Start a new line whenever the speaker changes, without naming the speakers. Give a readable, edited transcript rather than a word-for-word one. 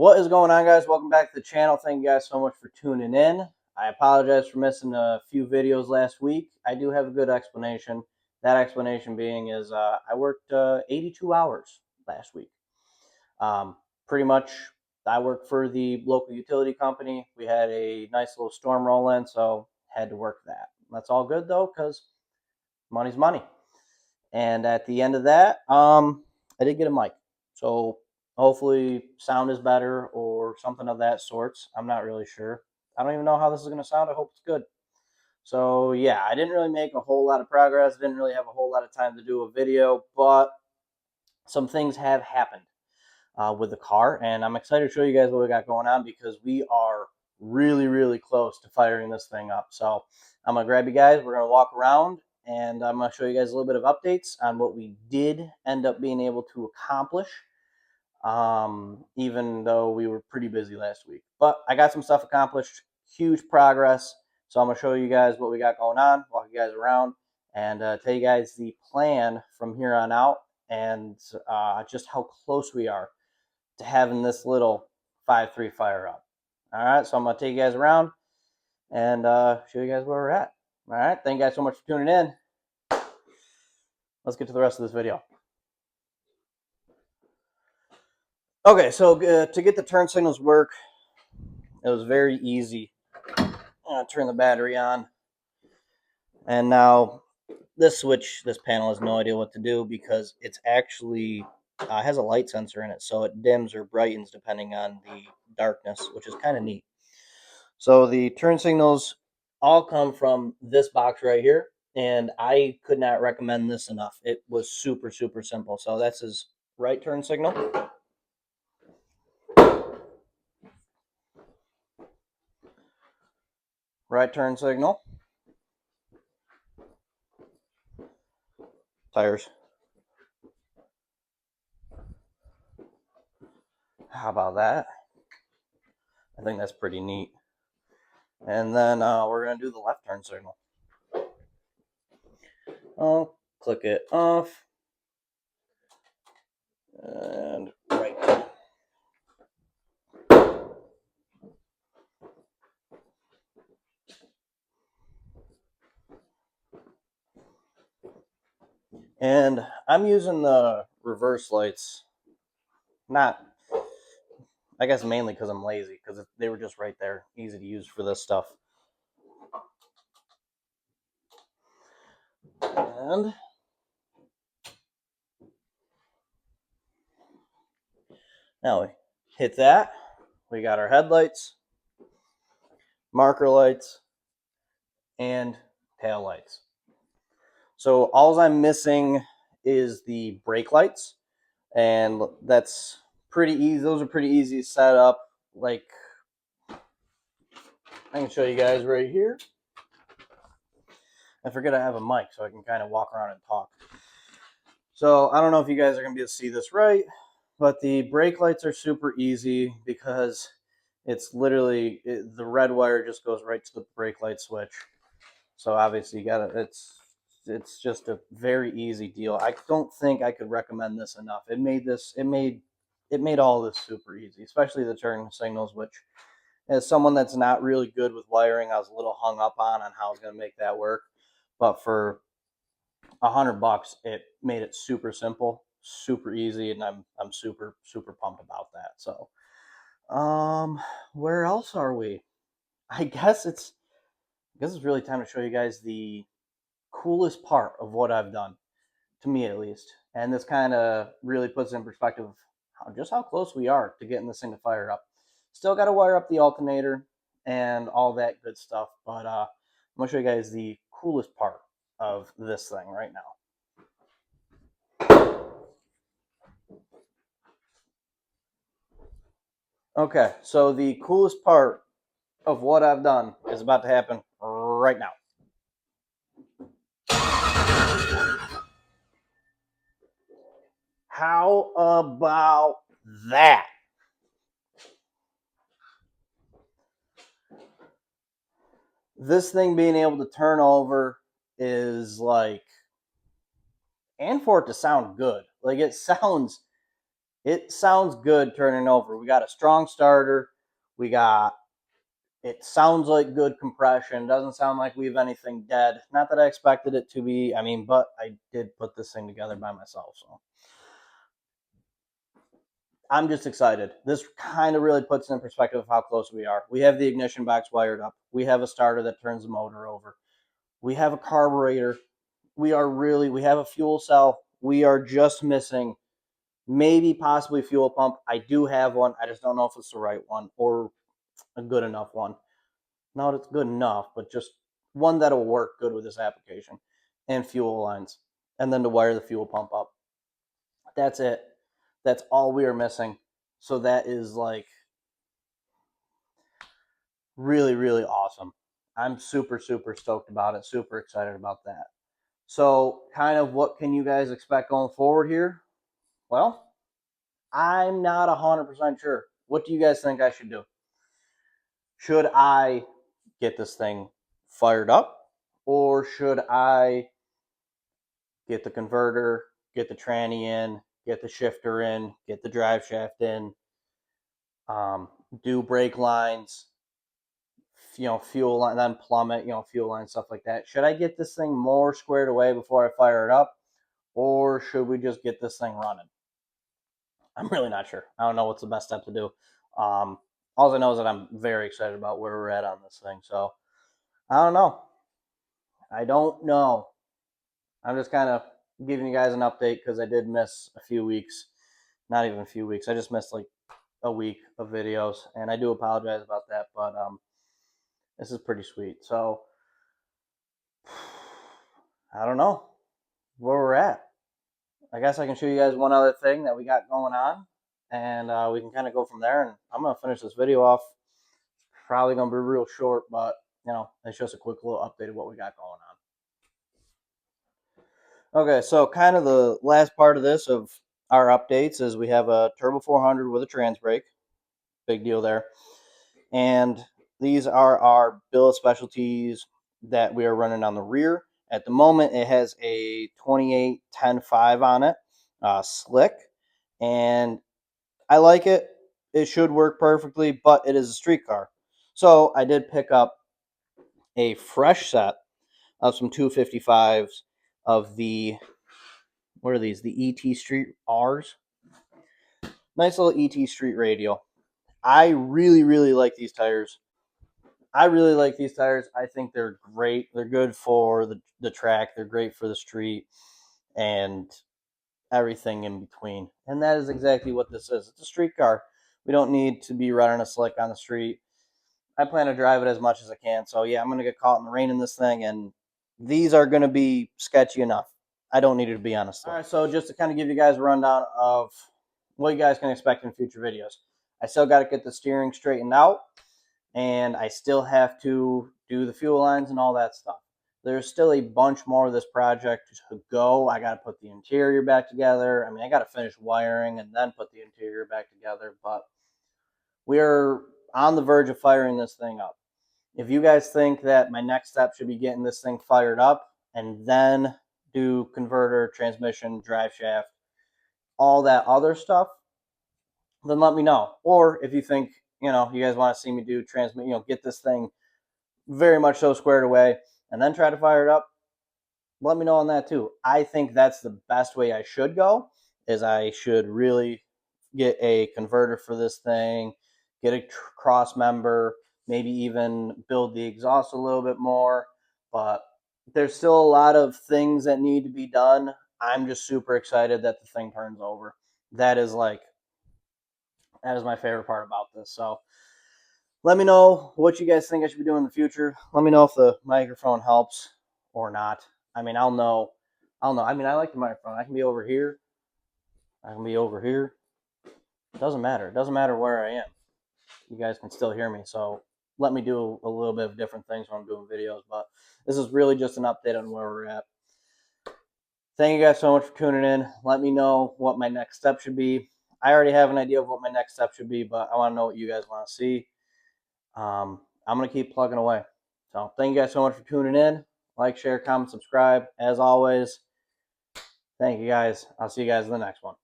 What is going on, guys? Welcome back to the channel. Thank you guys so much for tuning in. I apologize for missing a few videos last week. I do have a good explanation. That explanation being is I worked 82 hours last week. Pretty much, I work for the local utility company. We had a nice little storm roll in, so had to work that. That's all good though, because money's money. And at the end of that, I did get a mic. So hopefully sound is better or something of that sorts. I'm not really sure. I don't even know how this is going to sound. I hope it's good. So yeah, I didn't really make a whole lot of progress. Didn't really have a whole lot of time to do a video, but some things have happened with the car, and I'm excited to show you guys what we got going on because we are really, really close to firing this thing up. So I'm gonna grab you guys. We're gonna walk around, and I'm gonna show you guys a little bit of updates on what we did end up being able to accomplish, even though we were pretty busy last week. But I got some stuff accomplished, huge progress. So I'm gonna show you guys what we got going on, walk you guys around, and tell you guys the plan from here on out, and just how close we are to having this little 5.3 fire up. All right, so I'm going to take you guys around and show you guys where we're at. All right, thank you guys so much for tuning in. Let's get to the rest of this video. Okay, so to get the turn signals work, it was very easy. Turn the battery on. And now this switch, this panel has no idea what to do because it's actually has a light sensor in it, so it dims or brightens depending on the darkness, which is kind of neat. So the turn signals all come from this box right here, and I could not recommend this enough. It was super, super simple. So that's his right turn signal. Right turn signal. Tires. How about that? I think that's pretty neat. And then we're going to do the left turn signal. I'll click it off. And right. And I'm using the reverse lights. Not, I guess mainly because I'm lazy, because they were just right there, easy to use for this stuff. And now we hit that. We got our headlights, marker lights, and tail lights. So all I'm missing is the brake lights, and that's pretty easy. Those are pretty easy to set up. Like, I can show you guys right here. I forget I have a mic, so I can kind of walk around and talk. So I don't know if you guys are going to be able to see this right, but the brake lights are super easy because it's literally the red wire just goes right to the brake light switch. So obviously you got to, it's just a very easy deal. I don't think I could recommend this enough. It made all this super easy, especially the turn signals, which as someone that's not really good with wiring, I was a little hung up on how I was going to make that work. But for $100, it made it super simple, super easy, and I'm super, super pumped about that. So where else are we? I guess it's really time to show you guys the coolest part of what I've done, to me at least. And this kind of really puts in perspective just how close we are to getting this thing to fire up. Still got to wire up the alternator and all that good stuff, but I'm going to show you guys the coolest part of this thing right now. Okay, so the coolest part of what I've done is about to happen right now. How about that? This thing being able to turn over is like, and for it to sound good, like it sounds it sounds good turning over. We got a strong starter. It sounds like good compression. Doesn't sound like we have anything dead. Not that I expected it to be. I mean, but I did put this thing together by myself, so I'm just excited. This kind of really puts in perspective of how close we are. We have the ignition box wired up. We have a starter that turns the motor over. We have a carburetor. We have a fuel cell. We are just missing maybe possibly fuel pump. I do have one. I just don't know if it's the right one or a good enough one. Not it's good enough, but just one that'll work good with this application. And fuel lines. And then to wire the fuel pump up. That's it. That's all we are missing. So that is like really, really awesome. I'm super, super stoked about it. Super excited about that. So, kind of what can you guys expect going forward here? Well, I'm not 100% sure. What do you guys think I should do? Should I get this thing fired up? Or should I get the converter, get the tranny in, get the shifter in, get the drive shaft in, do brake lines, fuel line, then plummet, fuel line, stuff like that. Should I get this thing more squared away before I fire it up? Or should we just get this thing running? I'm really not sure. I don't know what's the best step to do. All I know is that I'm very excited about where we're at on this thing. So I don't know. I don't know. I'm just kind of giving you guys an update because I did miss a few weeks. Not even a few weeks. I just missed like a week of videos, and I do apologize about that. But this is pretty sweet. So I don't know where we're at. I guess I can show you guys one other thing that we got going on, and we can kind of go from there. And I'm gonna finish this video off. Probably gonna be real short, but it's just a quick little update of what we got going on. Okay, so kind of the last part of this of our updates is we have a Turbo 400 with a trans brake. Big deal there. And these are our bill of specialties that we are running on the rear. At the moment, it has a 28-10-5 on it, slick, and I like it. It should work perfectly, but it is a street car. So I did pick up a fresh set of some 255s of the, what are these? The ET Street R's. Nice little ET Street radial. I really, really like these tires. I really like these tires. I think they're great. They're good for the track. They're great for the street and everything in between. And that is exactly what this is. It's a street car. We don't need to be running a slick on the street. I plan to drive it as much as I can. So yeah, I'm going to get caught in the rain in this thing, and these are going to be sketchy enough. I don't need it to be on a slick. All right, so just to kind of give you guys a rundown of what you guys can expect in future videos. I still got to get the steering straightened out, and I still have to do the fuel lines and all that stuff. There's still a bunch more of this project to go. I got to put the interior back together. I mean, I got to finish wiring and then put the interior back together, but we're on the verge of firing this thing up. If you guys think that my next step should be getting this thing fired up and then do converter, transmission, drive shaft, all that other stuff, then let me know. Or if you think, you guys want to see me do transmit, get this thing very much so squared away and then try to fire it up, let me know on that too. I think that's the best way I should go, is I should really get a converter for this thing, get a cross member, maybe even build the exhaust a little bit more. But there's still a lot of things that need to be done. I'm just super excited that the thing turns over. That is my favorite part about this. So let me know what you guys think I should be doing in the future. Let me know if the microphone helps or not. I mean, I'll know. I mean, I like the microphone. I can be over here. I can be over here. It doesn't matter. It doesn't matter where I am. You guys can still hear me. So let me do a little bit of different things when I'm doing videos. But this is really just an update on where we're at. Thank you guys so much for tuning in. Let me know what my next step should be. I already have an idea of what my next step should be, but I want to know what you guys want to see. I'm going to keep plugging away. So thank you guys so much for tuning in. Like, share, comment, subscribe. As always, thank you guys. I'll see you guys in the next one.